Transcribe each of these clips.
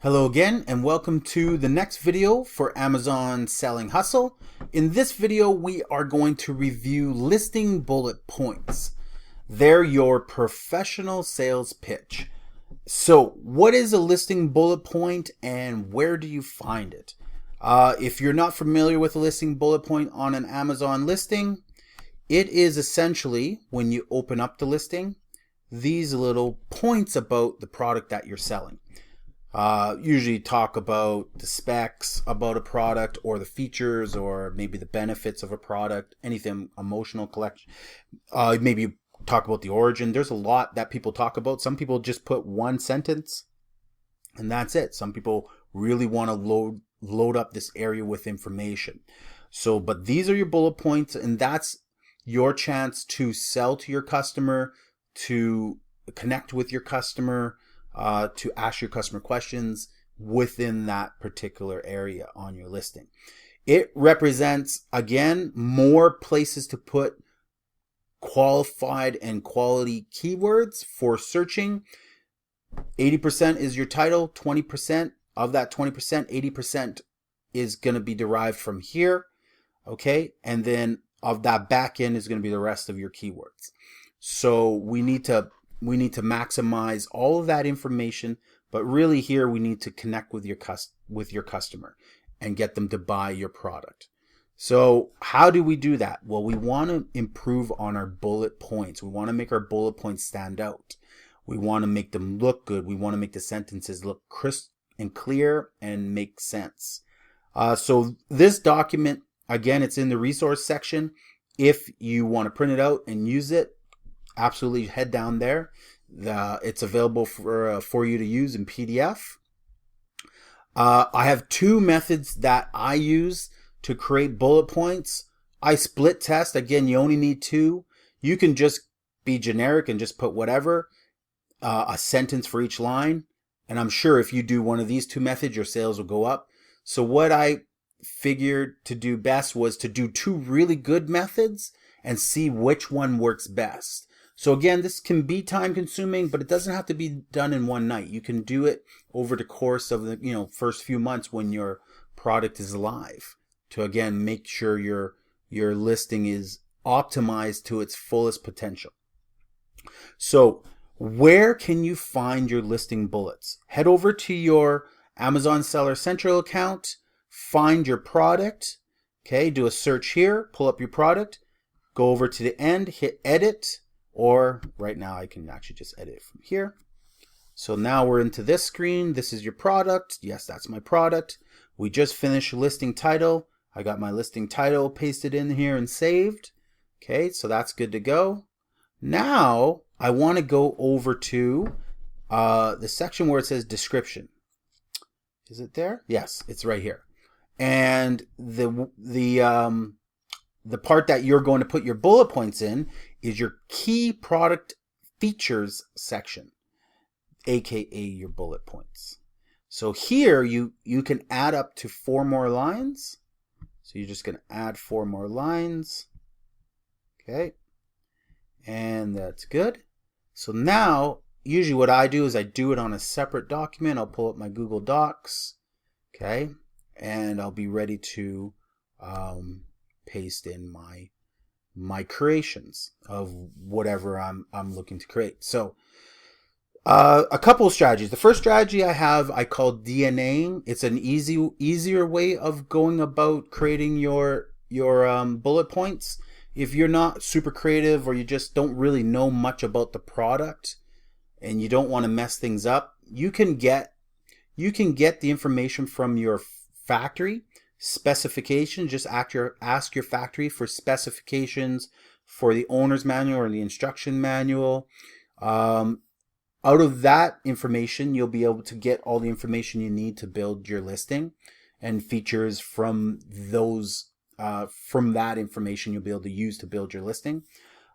Hello again and welcome to the next video for Amazon Selling Hustle. In this video we are going to review listing bullet points. They're your professional sales pitch. So what is a listing bullet point and where do you find it? If you're not familiar with a listing bullet point on an Amazon listing, it is essentially when you open up the listing, these little points about the product that you're selling. Usually talk about the specs about a product or the features or maybe the benefits of a product, anything emotional collection. Maybe you talk about the origin. There's a lot that people talk about. Some people just put one sentence and that's it. Some people really want to load up this area with information. So, but these are your bullet points and that's your chance to sell to your customer, to connect with your customer, to ask your customer questions within that particular area on your listing. It represents, again, more places to put qualified and quality keywords for searching. 80% is your title, 20% of that 20%, 80% is going to be derived from here, okay? And then of that back end is going to be the rest of your keywords. So we need to maximize all of that information, but really here we need to connect with your customer and get them to buy your product. So how do we do that? Well, we want to improve on our bullet points. We want to make our bullet points stand out. We want to make them look good. We want to make the sentences look crisp and clear and make sense. So this document, again, it's in the resource section. If you want to print it out and use it, absolutely head down there. It's available for you to use in PDF. I have two methods that I use to create bullet points. I split test. Again, you only need two. You can just be generic and just put whatever, a sentence for each line. And I'm sure if you do one of these two methods, your sales will go up. So what I figured to do best was to do two really good methods and see which one works best. So again, this can be time consuming, but it doesn't have to be done in one night. You can do it over the course of the first few months when your product is live to again make sure your listing is optimized to its fullest potential. So where can you find your listing bullets? Head over to your Amazon Seller Central account, find your product, okay, do a search here, pull up your product, go over to the end, hit edit. Or right now I can actually just edit it from here. So now we're into this screen. This is your product. Yes, that's my product. We just finished listing title. I got my listing title pasted in here and saved. Okay, so that's good to go. Now I want to go over to the section where it says description. Is it there? Yes, it's right here. And the part that you're going to put your bullet points in is your key product features section, aka your bullet points. So here you can add up to 4 more lines. So you're just going to add 4 more lines. Okay. And that's good. So now usually what I do is I do it on a separate document. I'll pull up my Google Docs. Okay. And I'll be ready to paste in my creations of whatever I'm looking to create. So a couple of strategies. The first strategy I call DNAing. It's an easier way of going about creating your bullet points. If you're not super creative or you just don't really know much about the product and you don't want to mess things up, you can get the information from your factory. Specifications, just ask your factory for specifications for the owner's manual or the instruction manual. Out of that information, you'll be able to get all the information you need to build your listing, and features from those from that information you'll be able to use to build your listing.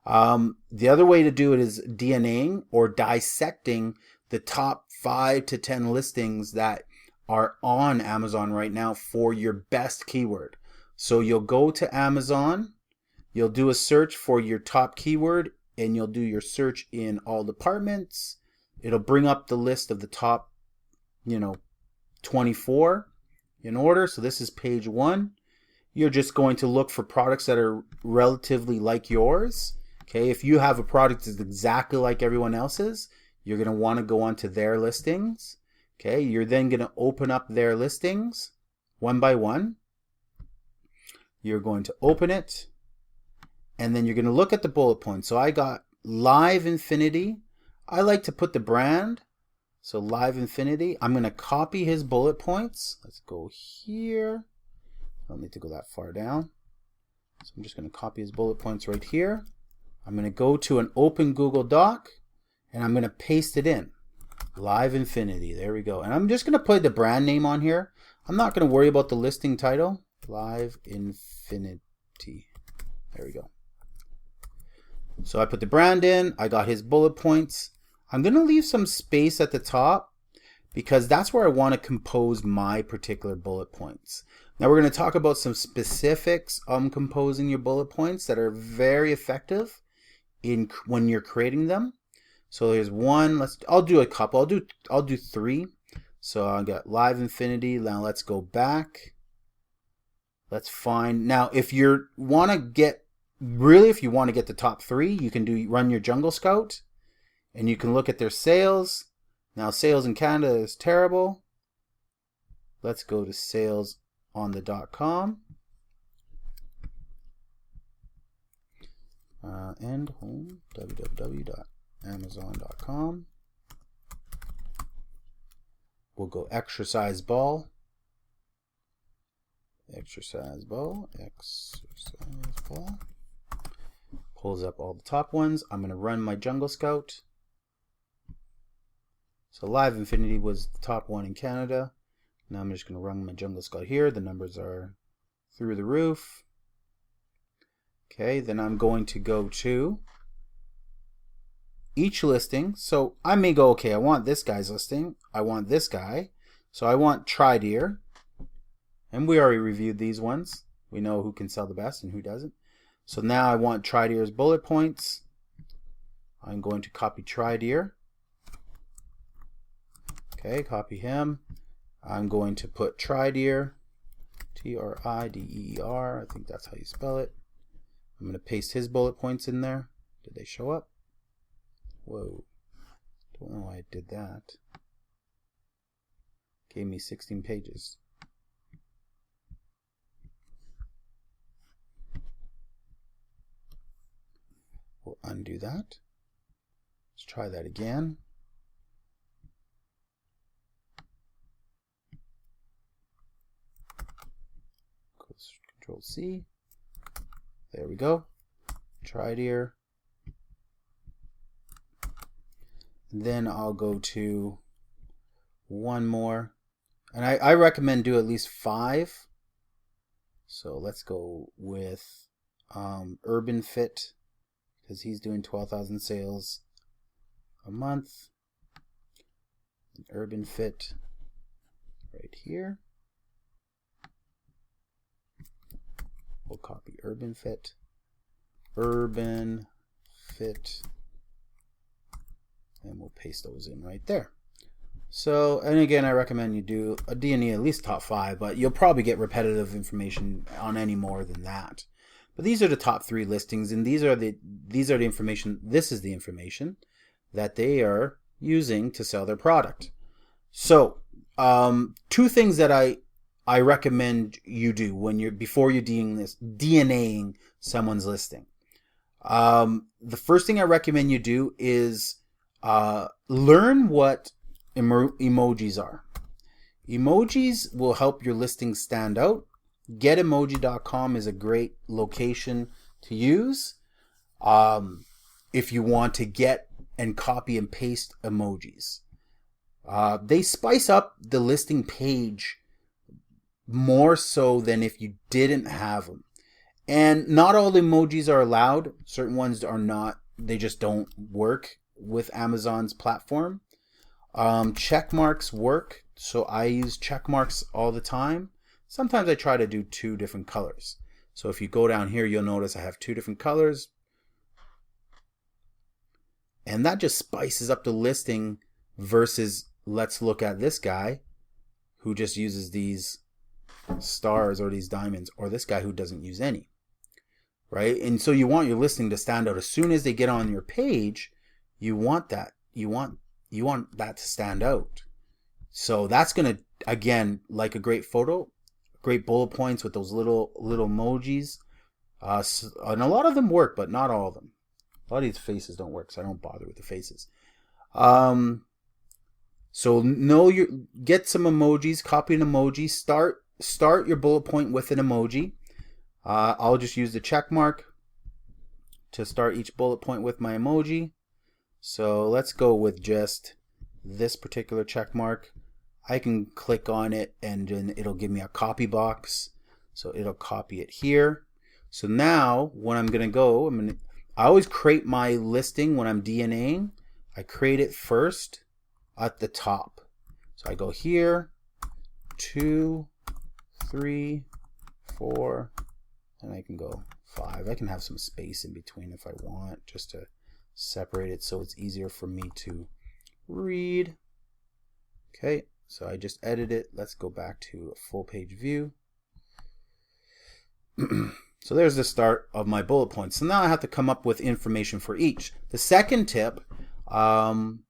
The other way to do it is DNAing or dissecting the top 5 to 10 listings that are on Amazon right now for your best keyword. So you'll go to Amazon, you'll do a search for your top keyword, and you'll do your search in all departments. It'll bring up the list of the top, 24 in order. So this is page 1. You're just going to look for products that are relatively like yours. Okay, if you have a product that's exactly like everyone else's, you're going to want to go onto their listings. Okay, you're then going to open up their listings one by one. You're going to open it, and then you're going to look at the bullet points. So I got Live Infinity. I like to put the brand. So Live Infinity. I'm going to copy his bullet points. Let's go here. I don't need to go that far down. So I'm just going to copy his bullet points right here. I'm going to go to an open Google Doc, and I'm going to paste it in. Live Infinity. There we go. And I'm just going to put the brand name on here. I'm not going to worry about the listing title. Live Infinity. There we go. So I put the brand in. I got his bullet points. I'm going to leave some space at the top because that's where I want to compose my particular bullet points. Now we're going to talk about some specifics on composing your bullet points that are very effective in when you're creating them. So there's one. I'll do a couple. I'll do 3. So I got Live Infinity. Now let's go back. Let's find. Now if you want to get the top 3, you can run your Jungle Scout, and you can look at their sales. Now sales in Canada is terrible. Let's go to sales on the .com and home www.amazon.com. We'll go exercise ball. Pulls up all the top ones. I'm going to run my Jungle Scout. So Live Infinity was the top one in Canada. Now I'm just going to run my Jungle Scout here. The numbers are through the roof. Okay, then I'm going to go to each listing. So I may go, okay, I want this guy's listing. I want this guy. So I want ℙ𝕢𝕠𝕑. And we already reviewed these ones. We know who can sell the best and who doesn't. So now I want ℙ𝕢𝕠𝕑's bullet points. I'm going to copy ℙ𝕢𝕠𝕑. Okay, copy him. I'm going to put ℙ𝕢𝕠𝕑, T-R-I-D-E-E-R. I think that's how you spell it. I'm going to paste his bullet points in there. Did they show up? Whoa. Don't know why I did that. Gave me 16 pages. We'll undo that. Let's try that again. Control C. There we go. ℙ𝕢𝕠𝕑. Then I'll go to one more. And I recommend do at least 5. So let's go with Urban Fit, because he's doing 12,000 sales a month. Urban Fit right here. We'll copy Urban Fit, and we'll paste those in right there. So, and again, I recommend you do a D&E at least top 5, but you'll probably get repetitive information on any more than that. But these are the top 3 listings, and these are the information. This is the information that they are using to sell their product. So, 2 things that I recommend you do before you're DNAing someone's listing. The first thing I recommend you do is learn what emojis are. Emojis will help your listing stand out. Getomoji.com is a great location to use if you want to get and copy and paste emojis. They spice up the listing page more so than if you didn't have them. And not all the emojis are allowed. Certain ones are not. They just don't work with Amazon's platform. Check marks work, so I use check marks all the time. Sometimes I try to do 2 different colors. So if you go down here, you'll notice I have 2 different colors. And that just spices up the listing versus let's look at this guy who just uses these stars or these diamonds, or this guy who doesn't use any, right? And so you want your listing to stand out. As soon as they get on your page, you want that. You want that to stand out. So that's going to, again, like a great photo, great bullet points with those little emojis. And a lot of them work, but not all of them. A lot of these faces don't work, so I don't bother with the faces. So get some emojis, copy an emoji, start your bullet point with an emoji. I'll just use the check mark to start each bullet point with my emoji. So let's go with just this particular check mark. I can click on it and then it'll give me a copy box. So it'll copy it here. So now when I'm going to go, I always create my listing when I'm DNAing. I create it first at the top. So I go here, 2, 3, 4, and I can go 5. I can have some space in between if I want, just to separate it so it's easier for me to read. Okay, so I just edit it. Let's go back to a full page view. So there's the start of my bullet points. So now I have to come up with information for each. The second tip, and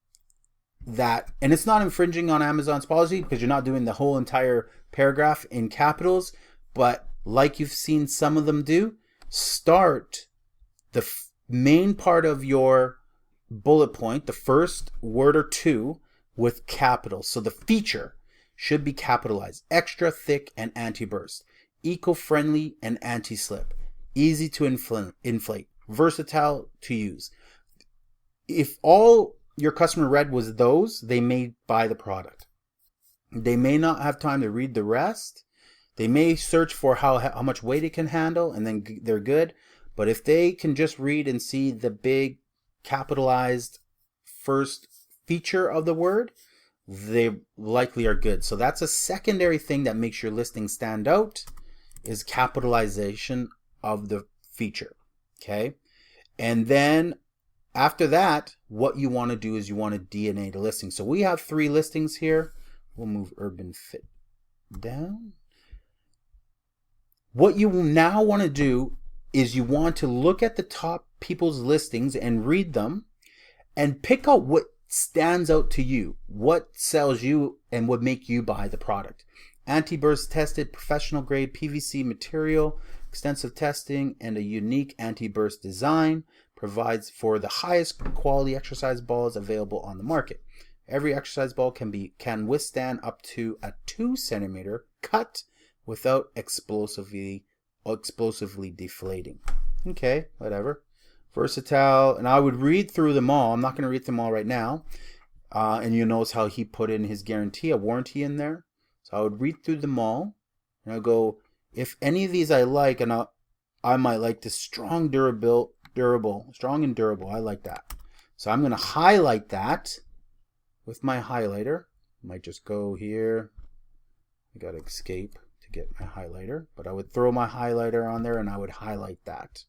it's not infringing on Amazon's policy because you're not doing the whole entire paragraph in capitals, but like you've seen some of them do, start the main part of your bullet point, the first word or two, with capitals. So the feature should be capitalized: extra thick and anti-burst, eco-friendly and anti-slip, easy to inflate, versatile to use. If all your customer read was those, they may buy the product. They may not have time to read the rest. They may search for how much weight it can handle, and then they're good. But if they can just read and see the big capitalized first feature of the word, they likely are good. So that's a secondary thing that makes your listing stand out, is capitalization of the feature. Okay. And then after that, what you want to do is you want to DNA the listing. So we have 3 listings here. We'll move Urban Fit down. What you now want to do is you want to look at the top people's listings and read them and pick out what stands out to you, what sells you and would make you buy the product. Anti-burst tested, professional grade PVC material, extensive testing, and a unique anti-burst design, provides for the highest quality exercise balls available on the market. Every exercise ball can withstand up to a 2 centimeter cut without explosively deflating. Okay, whatever. Versatile, and I would read through them all. I'm not going to read them all right now. And you notice how he put in his guarantee, a warranty in there. So I would read through them all, and I'll go, if any of these I like, and I might like the strong and durable. I like that. So I'm going to highlight that with my highlighter. I might just go here. I got to escape to get my highlighter, but I would throw my highlighter on there and I would highlight that.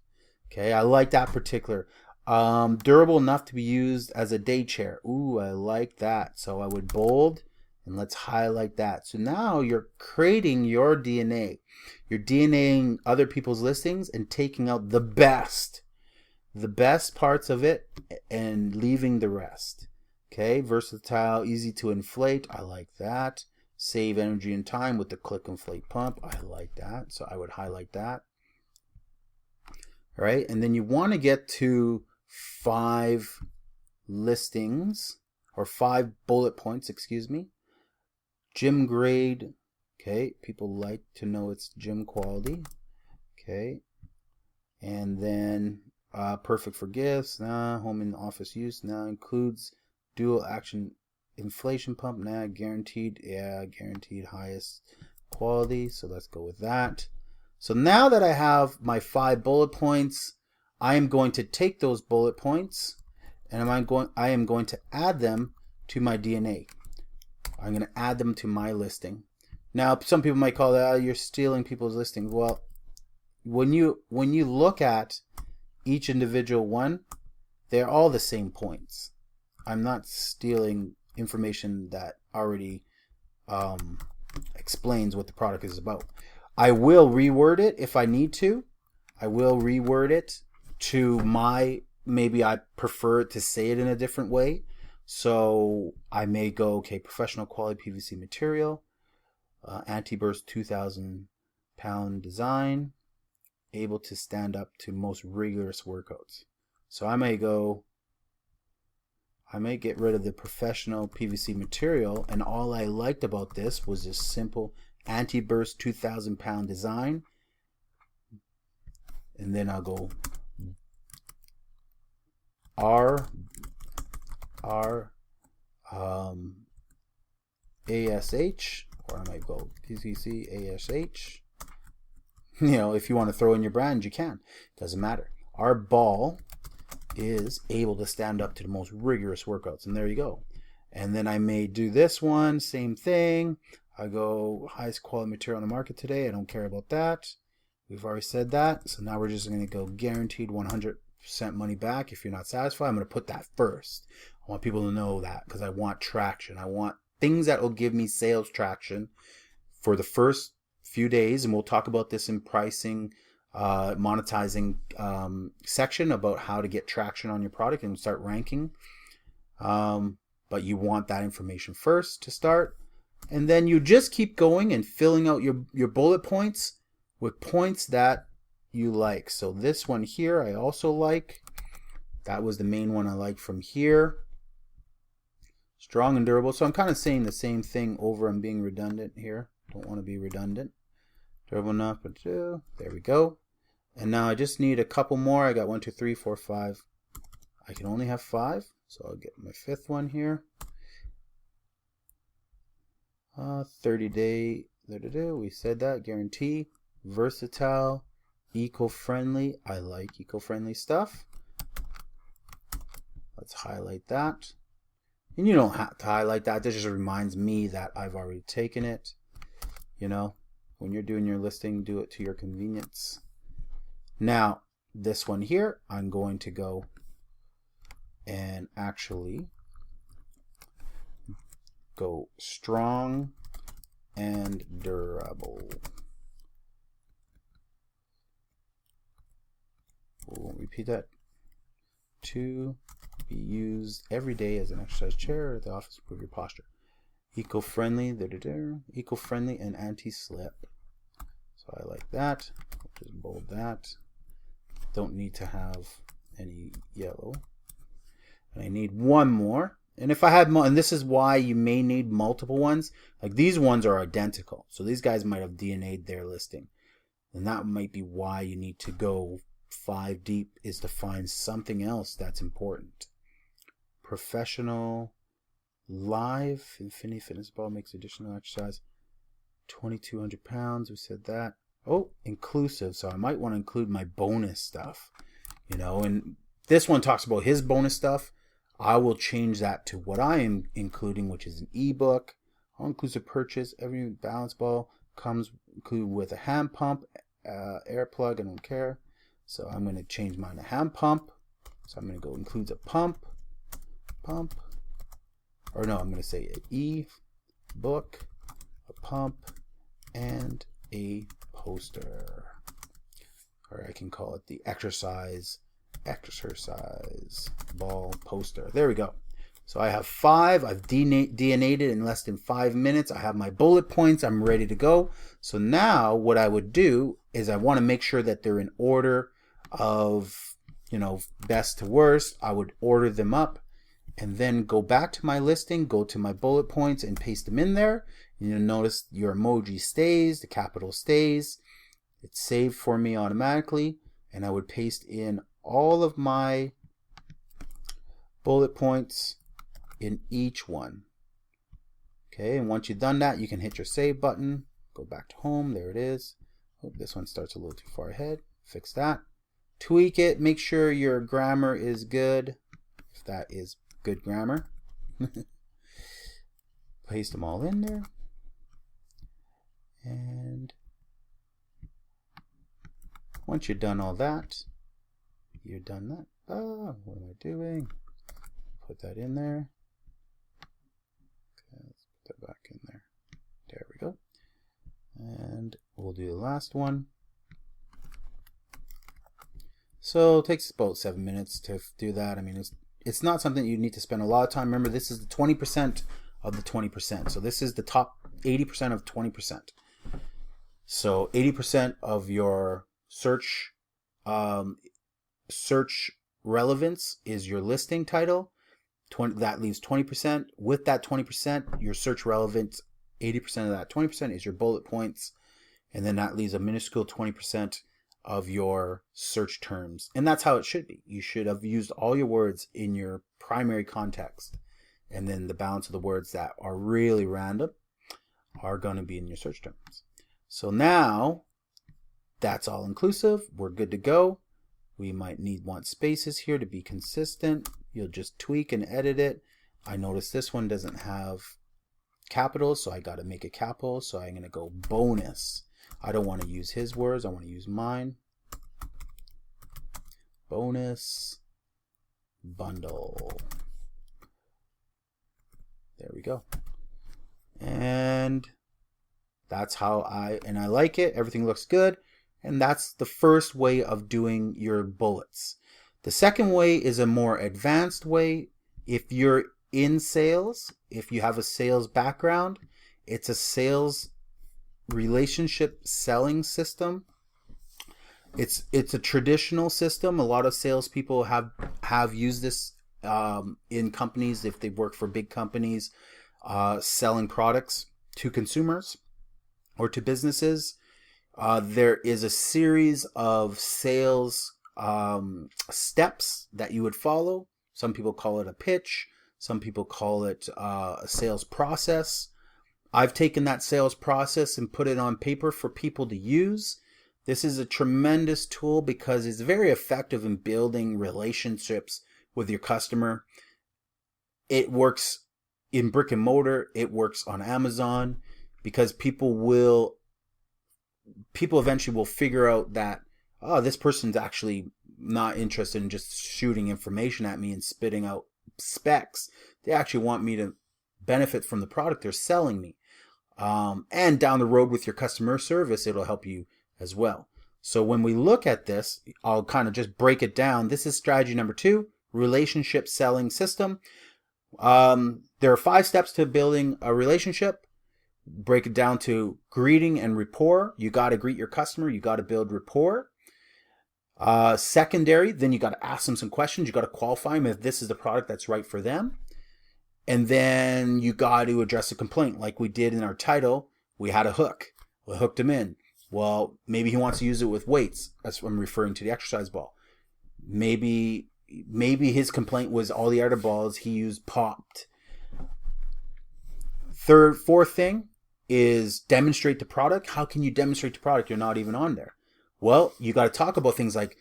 Okay, I like that particular. Durable enough to be used as a day chair. Ooh, I like that. So I would bold and let's highlight that. So now you're creating your DNA. You're DNAing other people's listings and taking out the best parts of it and leaving the rest. Okay, versatile, easy to inflate. I like that. Save energy and time with the click inflate pump. I like that. So I would highlight that. All right, and then you want to get to 5 listings or 5 bullet points, excuse me. Gym grade. Okay, people like to know it's gym quality. Okay, and then perfect for gifts. Nah, home and office use. Nah, includes dual action inflation pump. Nah, guaranteed. Yeah, guaranteed highest quality. So let's go with that. So now that I have my 5 bullet points, I am going to take those bullet points and I am going to add them to my DNA. I'm going to add them to my listing. Now, some people might call that, oh, you're stealing people's listings. Well, when you look at each individual one, they're all the same points. I'm not stealing information that already explains what the product is about. I will reword it if I need to. I will reword it to maybe I prefer to say it in a different way. So I may go, okay, professional quality PVC material, anti-burst 2,000-pound design, able to stand up to most rigorous workouts. So I may get rid of the professional PVC material, and all I liked about this was this simple anti-burst 2,000-pound design. And then I'll go ASH, or I might go PVC ASH. You know, if you want to throw in your brand, you can. Doesn't matter. Our ball is able to stand up to the most rigorous workouts, and there you go. And then I may do this one, same thing. I go highest quality material on the market today. I don't care about that. We've already said that. So now we're just going to go guaranteed 100% money back if you're not satisfied. I'm going to put that first. I want people to know that because I want traction. I want things that will give me sales traction for the first few days. And we'll talk about this in pricing, monetizing section about how to get traction on your product and start ranking. But you want that information first to start. And then you just keep going and filling out your bullet points with points that you like. So this one here I also like. That was the main one I like from here. Strong and durable. So I'm kind of saying the same thing over. I'm being redundant here. Don't want to be redundant. Durable enough, but there we go. And now I just need a couple more. I got 1, 2, 3, 4, 5. I can only have 5, so I'll get my 5th one here. 30-day. We said that. Guarantee. Versatile. Eco-friendly. I like eco-friendly stuff. Let's highlight that. And you don't have to highlight that. This just reminds me that I've already taken it. You know, when you're doing your listing, do it to your convenience. Now, this one here, I'm going to go and actually go strong and durable. We'll repeat that. To be used every day as an exercise chair or at the office to improve your posture. Eco-friendly, eco-friendly and anti-slip. So I like that. I'll just bold that. Don't need to have any yellow. And I need one more. And if I had more, and this is why you may need multiple ones. Like these ones are identical. So these guys might have DNA'd their listing. And that might be why you need to go 5 deep, is to find something else that's important. Professional, live, Infinity Fitness Ball makes additional exercise. 2,200 pounds, we said that. Oh, inclusive, so I might want to include my bonus stuff. You know, and this one talks about his bonus stuff. I will change that to what I am including, which is an ebook. All-inclusive purchase. Every balance ball comes included with a hand pump, air plug. I don't care. So I'm going to change mine to hand pump. So I'm going to go includes a pump. Or no, I'm going to say an e-book, a pump, and a poster. Or I can call it the exercise ball poster. There we go. So I have 5. I've DNA'd it in less than 5 minutes. I have my bullet points. I'm ready to go. So now what I would do is I want to make sure that they're in order of, you know, best to worst. I would order them up and then go back to my listing, go to my bullet points and paste them in there. You'll notice your emoji stays, the capital stays. It's saved for me automatically. And I would paste in all of my bullet points in each one. Okay, and once you've done that, you can hit your save button, go back to home. There it is. Oh, this one starts a little too far ahead. Fix that. Tweak it. Make sure your grammar is good. If that is good grammar. Paste them all in there. And once you're done all that, you're done that. What am I doing? Put that in there. Okay, let's put that back in there. There we go. do the last one. So it takes about 7 minutes to do that. I mean, it's not something you need to spend a lot of time. Remember, this is the 20% of the 20%. So this is the top 80% of 20%. So 80% of your search relevance is your listing title. That leaves 20%. With that 20%, your search relevance, 80% of that 20% is your bullet points. And then that leaves a minuscule 20% of your search terms. And that's how it should be. You should have used all your words in your primary context. And then the balance of the words that are really random are going to be in your search terms. So now that's all inclusive. We're good to go. We might want spaces here to be consistent. You'll just tweak and edit it. I notice this one doesn't have capitals, so I got to make it capital. So I'm going to go bonus. I don't want to use his words. I want to use mine. Bonus bundle. There we go. And that's how I like it. Everything looks good. And that's the first way of doing your bullets. The second way is a more advanced way. If you're in sales, if you have a sales background, it's a sales relationship selling system. It's a traditional system. A lot of salespeople have used this in companies if they work for big companies, selling products to consumers or to businesses. There is a series of sales steps that you would follow. Some people call it a pitch. Some people call it a sales process. I've taken that sales process and put it on paper for people to use. This is a tremendous tool because it's very effective in building relationships with your customer. It works in brick and mortar. It works on Amazon because people eventually will figure out that, oh, this person's actually not interested in just shooting information at me and spitting out specs. They actually want me to benefit from the product they're selling me. And down the road with your customer service, it'll help you as well. So when we look at this, I'll kind of just break it down. This is strategy number 2, relationship selling system. There are 5 steps to building a relationship. Break it down to greeting and rapport. You got to greet your customer. You got to build rapport. Secondary, then you got to ask them some questions. You got to qualify them if this is the product that's right for them. And then you got to address a complaint like we did in our title. We had a hook. We hooked him in. Well, maybe he wants to use it with weights. That's what I'm referring to, the exercise ball. Maybe his complaint was all the other balls he used popped. Fourth thing is demonstrate the product. How can you demonstrate the product? You're not even on there. Well, you got to talk about things like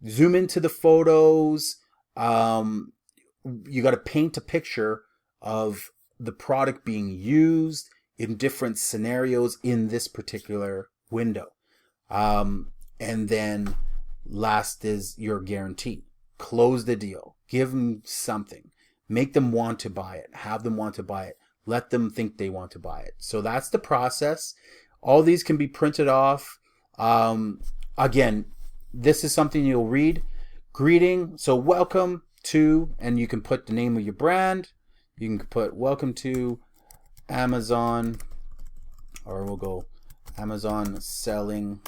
zoom into the photos. You got to paint a picture of the product being used in different scenarios in this particular window. And then last is your guarantee. Close the deal. Give them something. Make them want to buy it. Have them want to buy it. Let them think they want to buy it. So that's the process. All these can be printed off. Again, this is something you'll read. Greeting. So welcome to, and you can put the name of your brand. You can put welcome to Amazon, or we'll go Amazon selling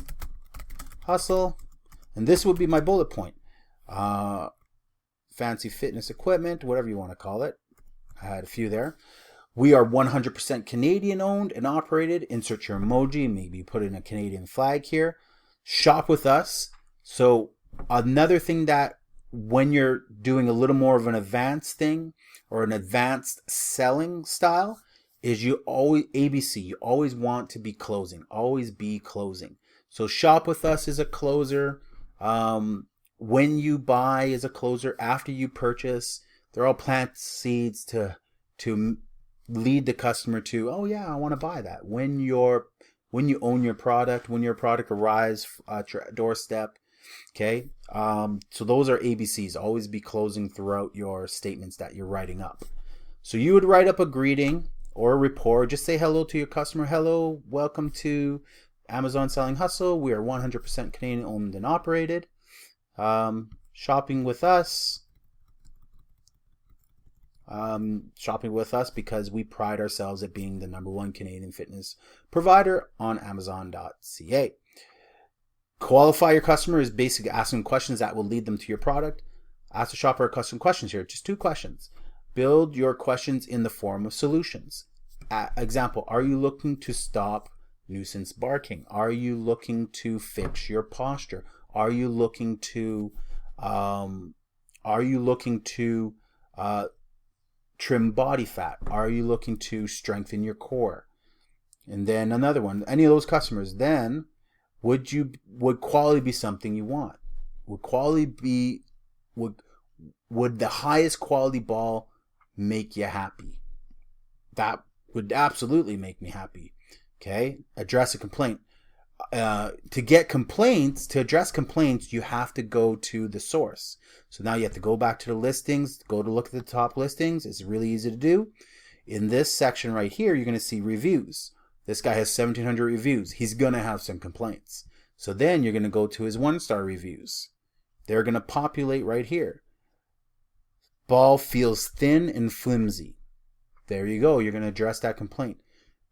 hustle. And this would be my bullet point. Fancy fitness equipment, whatever you want to call it. I had a few there. We are 100% Canadian owned and operated. Insert your emoji. Maybe put in a Canadian flag here. Shop with us. So another thing that when you're doing a little more of an advanced thing or an advanced selling style is you always, ABC, you always want to be closing. Always be closing. So shop with us is a closer. When you buy is a closer. After you purchase, they're all plant seeds to lead the customer to, oh yeah, I want to buy that. When you own your product, when your product arrives at your doorstep, okay? So those are ABCs. Always be closing throughout your statements that you're writing up. So you would write up a greeting or a rapport. Just say hello to your customer. Hello, welcome to Amazon Selling Hustle. We are 100% Canadian owned and operated. Shopping with us. Shopping with us because we pride ourselves at being the #1 Canadian fitness provider on Amazon.ca. Qualify your customer is basically asking questions that will lead them to your product. Ask the shopper custom questions here, just 2 questions. Build your questions in the form of solutions. Example, are you looking to stop nuisance barking? Are you looking to fix your posture? Are you looking to trim body fat? Are you looking to strengthen your core? And then another one, any of those customers, then would quality be something you want? Would quality be, would the highest quality ball make you happy? That would absolutely make me happy. Okay, address a complaint. To address complaints, you have to go to the source. So now you have to go back to the listings, go to look at the top listings. It's really easy to do. In this section right here, you're going to see reviews. This guy has 1,700 reviews. He's going to have some complaints. So then you're going to go to his 1-star reviews. They're going to populate right here. Ball feels thin and flimsy. There you go. You're going to address that complaint.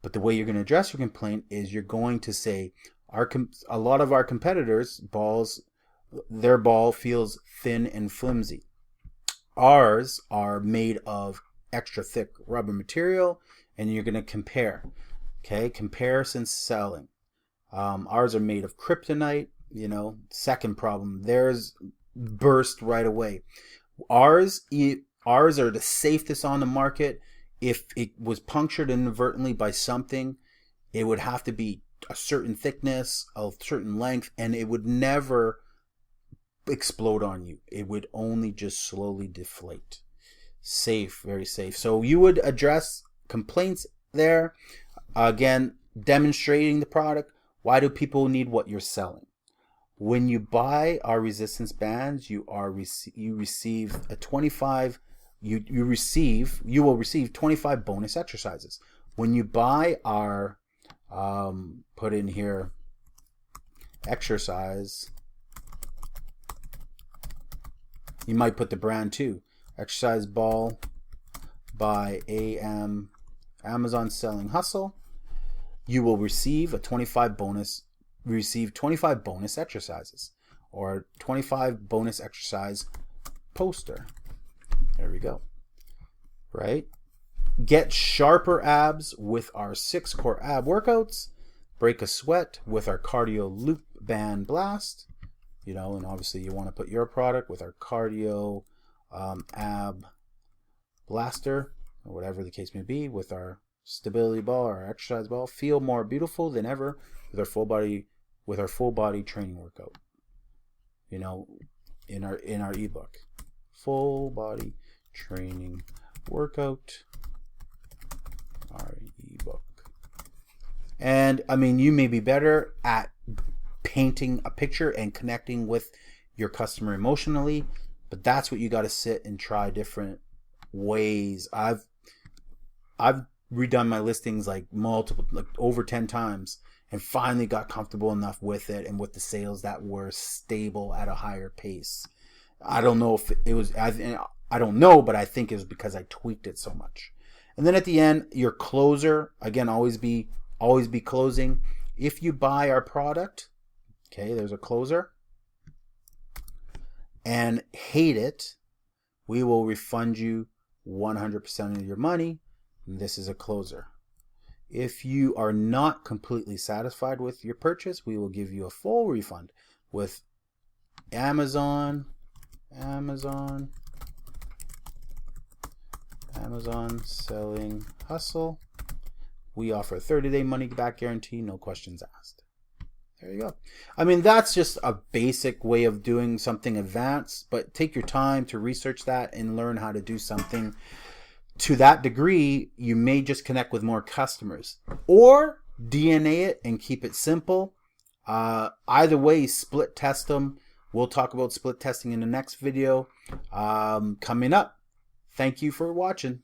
But the way you're going to address your complaint is you're going to say, a lot of our competitors' balls, their ball feels thin and flimsy. Ours are made of extra thick rubber material, and you're going to compare. Okay, comparison selling. Ours are made of kryptonite. Second problem, theirs burst right away. Ours are the safest on the market. If it was punctured inadvertently by something, it would have to be a certain thickness, a certain length, and it would never explode on you. It would only just slowly deflate. Safe, very safe. So you would address complaints there. Again, demonstrating the product. Why do people need what you're selling? When you buy our resistance bands, you receive a 25. You will receive 25 bonus exercises. When you buy our put in here exercise, you might put the brand too. Exercise ball by Amazon Selling Hustle. You will receive 25 bonus exercises, or 25 bonus exercise poster. There we go. Right? Get sharper abs with our 6 core ab workouts. Break a sweat with our cardio loop band blast. And obviously you want to put your product with our cardio ab blaster, or whatever the case may be, with our stability ball or exercise ball. Feel more beautiful than ever with our full body training workout. In our ebook, full body training workout, our ebook. And you may be better at painting a picture and connecting with your customer emotionally, but that's what you got to sit and try different ways. I've redone my listings like over 10 times, and finally got comfortable enough with it and with the sales that were stable at a higher pace. I don't know if it was, I don't know, but I think it was because I tweaked it so much. And then at the end, your closer, again, always be closing. If you buy our product, okay, there's a closer, and hate it, we will refund you 100% of your money. And this is a closer. If you are not completely satisfied with your purchase, we will give you a full refund with Amazon Selling Hustle. We offer a 30-day money back guarantee, no questions asked. There you go. That's just a basic way of doing something advanced, but take your time to research that and learn how to do something. To that degree, you may just connect with more customers, or DNA it and keep it simple. Either way, split test them. We'll talk about split testing in the next video coming up. Thank you for watching.